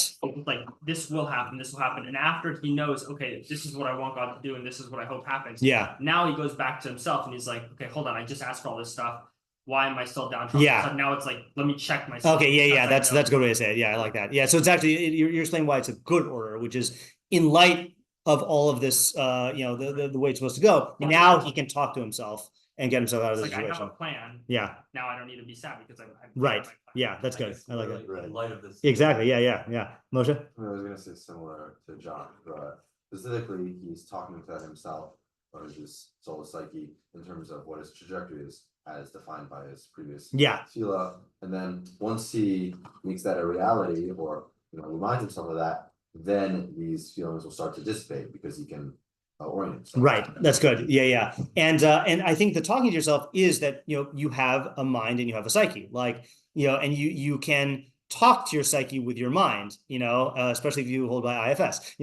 Like this will happen, and after he knows, okay, this is what I want God to do, and this is what I hope happens. Yeah. Now he goes back to himself and he's like, okay, hold on, I just asked for all this stuff. Why am I still downtrodden? Yeah. So now it's like, let me check myself. Okay, yeah, because I that's a know. good way to say it. Yeah, I like that. Yeah, so it's actually you're explaining why it's a good order, which is in light of all of this, the way it's supposed to go. Now he can talk to himself and get himself out of It's the like I situation. have a plan. Yeah, Now I don't need to be sad because I'm right. Yeah, that's good. guess I like really that. In light of this. Exactly. Yeah. Moshe? I was gonna say similar to John, but specifically, he's talking to himself or his soul psyche in terms of what his trajectory is, as defined by his previous tefillah. And then once he makes that a reality, or reminds himself of that, then these feelings will start to dissipate because he can orient himself. Right. That's good. Yeah. And I think the talking to yourself is that you have a mind and you have a psyche, like and you can talk to your psyche with your mind, especially if you hold by IFS,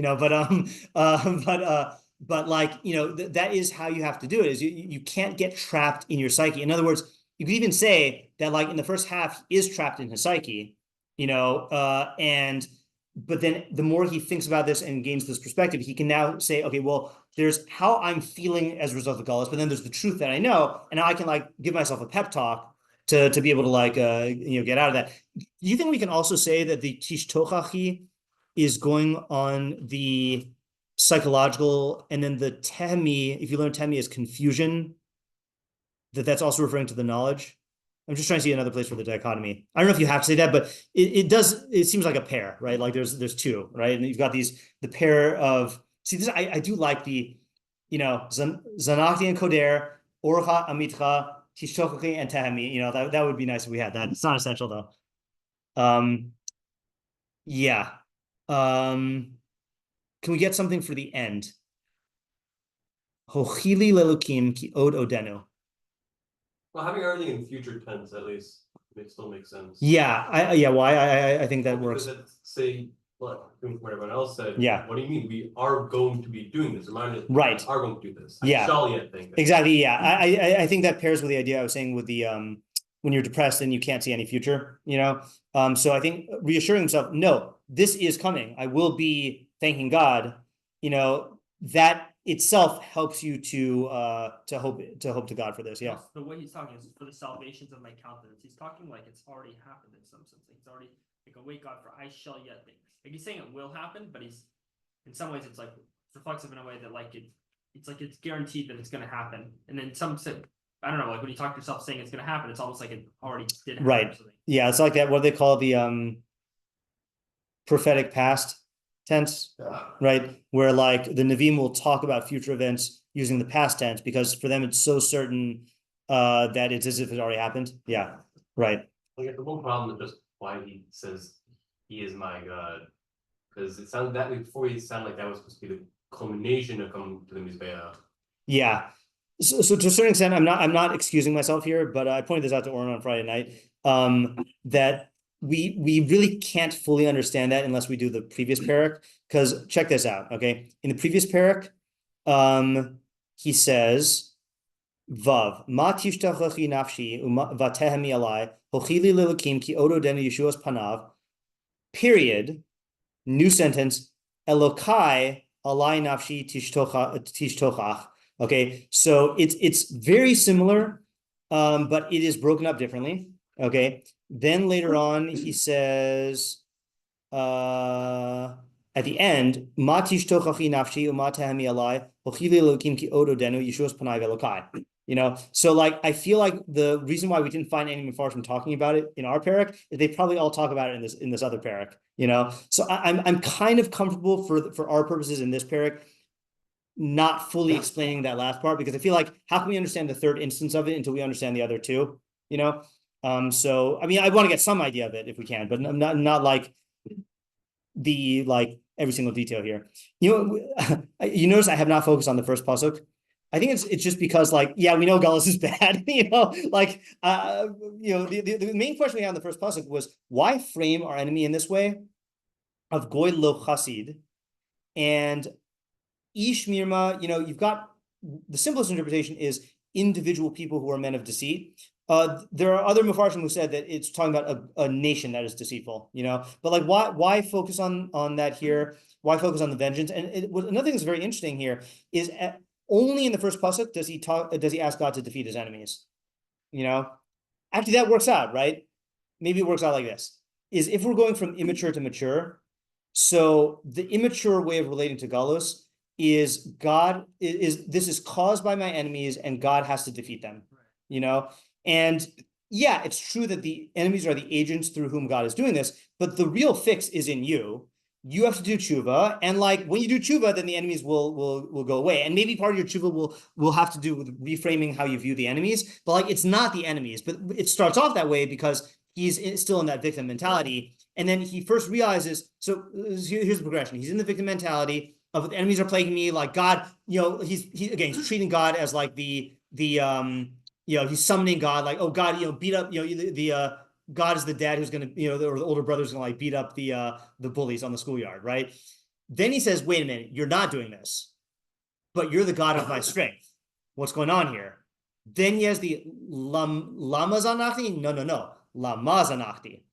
but like that is how you have to do it. Is you can't get trapped in your psyche. In other words, you could even say that like in the first half he is trapped in his psyche, but then the more he thinks about this and gains this perspective, he can now say, okay, well, there's how I'm feeling as a result of Galus, but then there's the truth that I know, and now I can like give myself a pep talk to be able to like get out of that. Do you think we can also say that the tishtochachi is going on the psychological, and then the tehmi, if you learn tehmi as confusion, that's also referring to the knowledge? I'm just trying to see another place for the dichotomy. I don't know if you have to say that, but it seems like a pair, right? Like there's two, right? And you've got the pair of, see this, I do like the, Zanakti and Koder, Orcha, Amitcha, Tishtochachi, and Tehemi. That would be nice if we had that. It's not essential though. Yeah. Can we get something for the end? Hochili lelukim ki od odenu. Well, having everything in future tense at least still makes sense. Yeah, I think that works. Say what everyone else said. Yeah. What do you mean? We are going to be doing this. Remind us. Right. We are going to do this. Yeah. I shall yet think. Exactly. Yeah. I think that pairs with the idea I was saying with the when you're depressed and you can't see any future. So I think reassuring himself, no, this is coming. I will be thanking God. That itself helps you to hope to God for this. Yeah. The way he's talking is for the salvations of my countenance. He's talking like it's already happened in some sense. Like it's already like await God for I shall yet think. Like he's saying it will happen, but he's in some ways it's like it's reflexive in a way that like it's like it's guaranteed that it's going to happen. And then some I don't know, like when you talk to yourself saying it's going to happen, it's almost like it already did happen. Right. Yeah, it's like that. What do they call the prophetic past tense, right? Where like the Nevi'im will talk about future events using the past tense because for them it's so certain that it's as if it already happened. Yeah, right. Like the one problem is just why he says he is my God, because it sounded that way before. It sounded like that was supposed to be the culmination of coming to the Mizbeah. Yeah. So to a certain extent, I'm not excusing myself here, but I pointed this out to Oren on Friday night that we really can't fully understand that unless we do the previous perek. Because check this out, okay? In the previous perek, he says, Vav, ma tishtachachi nafshi vatehemi alai hochili lilakim ki odo denu Yeshua's panav. Period. New sentence. Elokai alai nafshi tishtochach. Okay, so it's very similar, but it is broken up differently. Okay. Then later on, he says, at the end, Matish tochachi nafshi umatahami alai hochili elokim ki odo denu Yeshua's panai velokai. So like I feel like the reason why we didn't find any from talking about it in our perek is they probably all talk about it in this other perek. So I'm kind of comfortable for our purposes in this perek not fully explaining that last part because I feel like how can we understand the third instance of it until we understand the other two? So I mean I want to get some idea of it if we can, but not like the every single detail here. You notice I have not focused on the first pasuk. I think it's just because we know Galus is bad. The main question we had on the first pasuk was why frame our enemy in this way of goy lo chasid and ish mirma. You've got the simplest interpretation is individual people who are men of deceit. There are other Mepharshim who said that it's talking about a nation that is deceitful, but like why focus on that here? Why focus on the vengeance? And another thing that's very interesting here is only in the first pasuk does he ask God to defeat his enemies. Actually that works out, right? Maybe it works out like this: is if we're going from immature to mature, so the immature way of relating to Galus is this is caused by my enemies and God has to defeat them, And yeah, it's true that the enemies are the agents through whom God is doing this, but the real fix is in you. You have to do tshuva, and like when you do tshuva, then the enemies will go away. And maybe part of your tshuva will have to do with reframing how you view the enemies, but like it's not the enemies. But it starts off that way because he's still in that victim mentality. And then he first realizes, so here's the progression. He's in the victim mentality of the enemies are plaguing me, like God, he's treating God as like the he's summoning God, like, oh God, beat up, God is the dad who's gonna, or the older brother's gonna like beat up the bullies on the schoolyard, right? Then he says, wait a minute, you're not doing this, but you're the God of my strength. What's going on here? Then he has the lama zanachti, no, lama zanachti,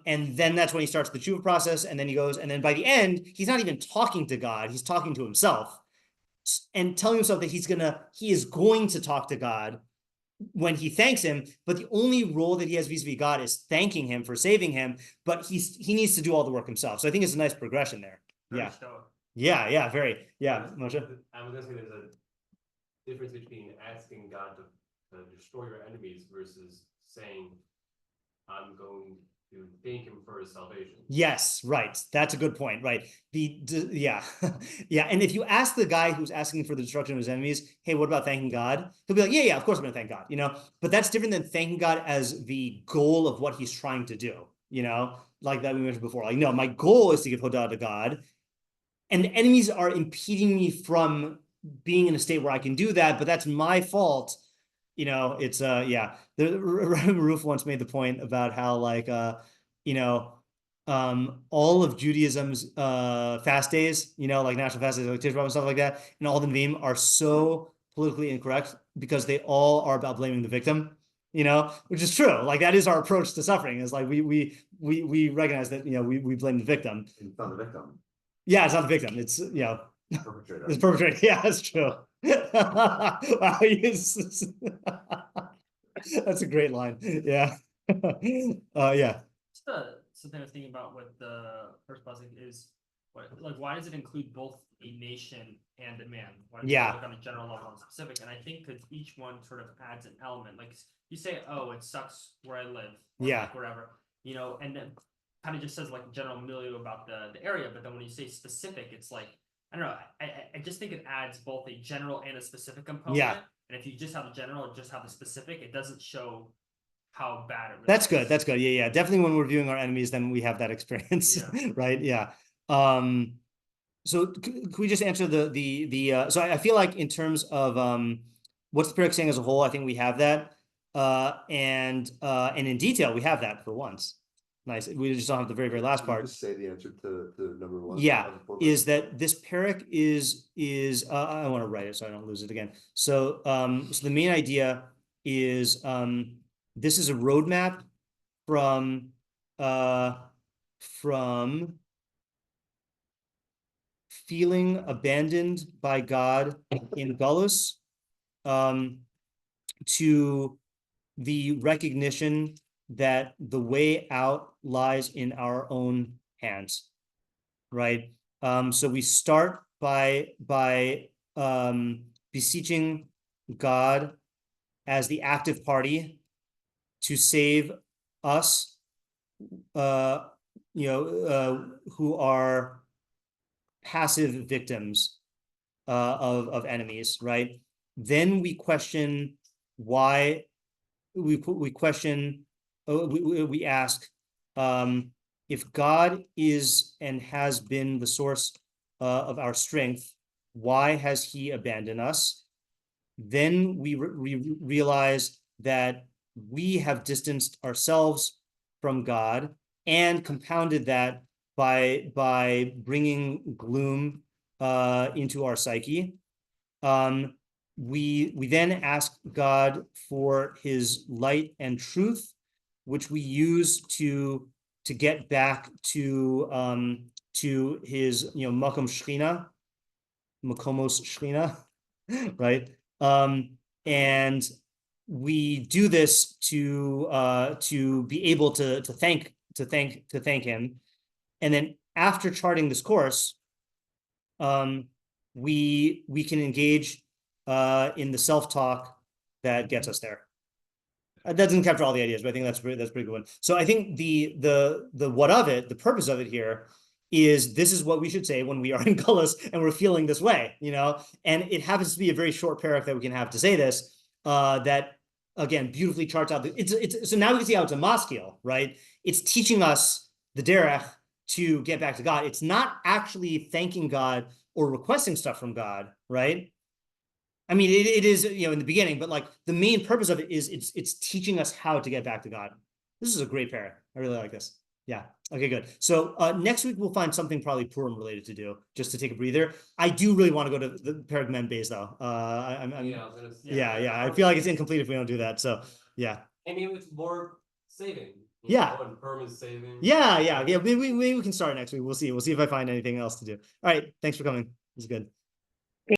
and then that's when he starts the tshuva process, and then he goes, and then by the end, he's not even talking to God, he's talking to himself, and telling himself that he is going to talk to God when he thanks him, but the only role that he has vis-a-vis God is thanking him for saving him, but he needs to do all the work himself. So I think it's a nice progression there. Yeah. Yeah, very. Yeah, Moshe? I was gonna say there's a difference between asking God to destroy your enemies versus saying, I'm going to thank him for his salvation. Yes, right. That's a good point, right? Yeah. And if you ask the guy who's asking for the destruction of his enemies, hey, what about thanking God? He'll be like, yeah, of course I'm going to thank God, But that's different than thanking God as the goal of what he's trying to do, like that we mentioned before. Like, no, my goal is to give Hodah to God, and the enemies are impeding me from being in a state where I can do that, but that's my fault. It's The Roof once made the point about how like all of Judaism's fast days, like national fast days, like Tisha B'Av and stuff like that, and all the Nevi'im are so politically incorrect because they all are about blaming the victim, which is true. Like that is our approach to suffering. Is like we recognize that we blame the victim. It's not the victim. Yeah, it's not the victim. It's Perpetrator. It's perpetrator. Yeah, that's true. Wow, that's a great line. Yeah. Yeah. Something I was thinking about with the first puzzle is why does it include both a nation and a man? Why does it look on a general level and specific? And I think because each one sort of adds an element. Like you say, oh, it sucks where I live, or like wherever, and then kind of just says like general milieu about the area, but then when you say specific, it's like I don't know. I just think it adds both a general and a specific component. Yeah. And if you just have the general or just have the specific, it doesn't show how bad it really That's good. That's good. Yeah. Definitely when we're viewing our enemies, then we have that experience. Yeah. Right. Yeah. So can we just answer so I feel like in terms of what's the perek saying as a whole, I think we have that. And in detail, we have that for once. Nice. We just don't have the very, very last part. Just say the answer to number one. Yeah, is that this perek is I want to write it so I don't lose it again. So so the main idea is this is a roadmap from feeling abandoned by God in Galus to the recognition that the way out lies in our own hands, right? So we start by beseeching God as the active party to save us, who are passive victims of enemies, right? Then we question why. We question. We ask if God is and has been the source of our strength, why has he abandoned us? Then we realize that we have distanced ourselves from God and compounded that by bringing gloom into our psyche. we then ask God for his light and truth, which we use to get back to his, makom shchina, makomos shchina, right? And we do this to be able to thank him, and then after charting this course, we can engage in the self-talk that gets us there. That doesn't capture all the ideas, but I think that's pretty good one. So I think the what of it, the purpose of it here is this is what we should say when we are in Gullus and we're feeling this way, and it happens to be a very short perek that we can have to say this, that again, beautifully charts out. So now we can see how it's a maskil, right? It's teaching us the derech to get back to God. It's not actually thanking God or requesting stuff from God, right? I mean, it is, in the beginning, but like the main purpose of it is it's teaching us how to get back to God. This is a great perek. I really like this. Yeah. Okay, good. So next week we'll find something probably Purim related to do, just to take a breather. I do really want to go to the perek mem base though. I feel like it's incomplete if we don't do that. So yeah. And maybe it's more saving. And Purim is saving. Yeah. Maybe we can start next week. We'll see. We'll see if I find anything else to do. All right. Thanks for coming. This is good.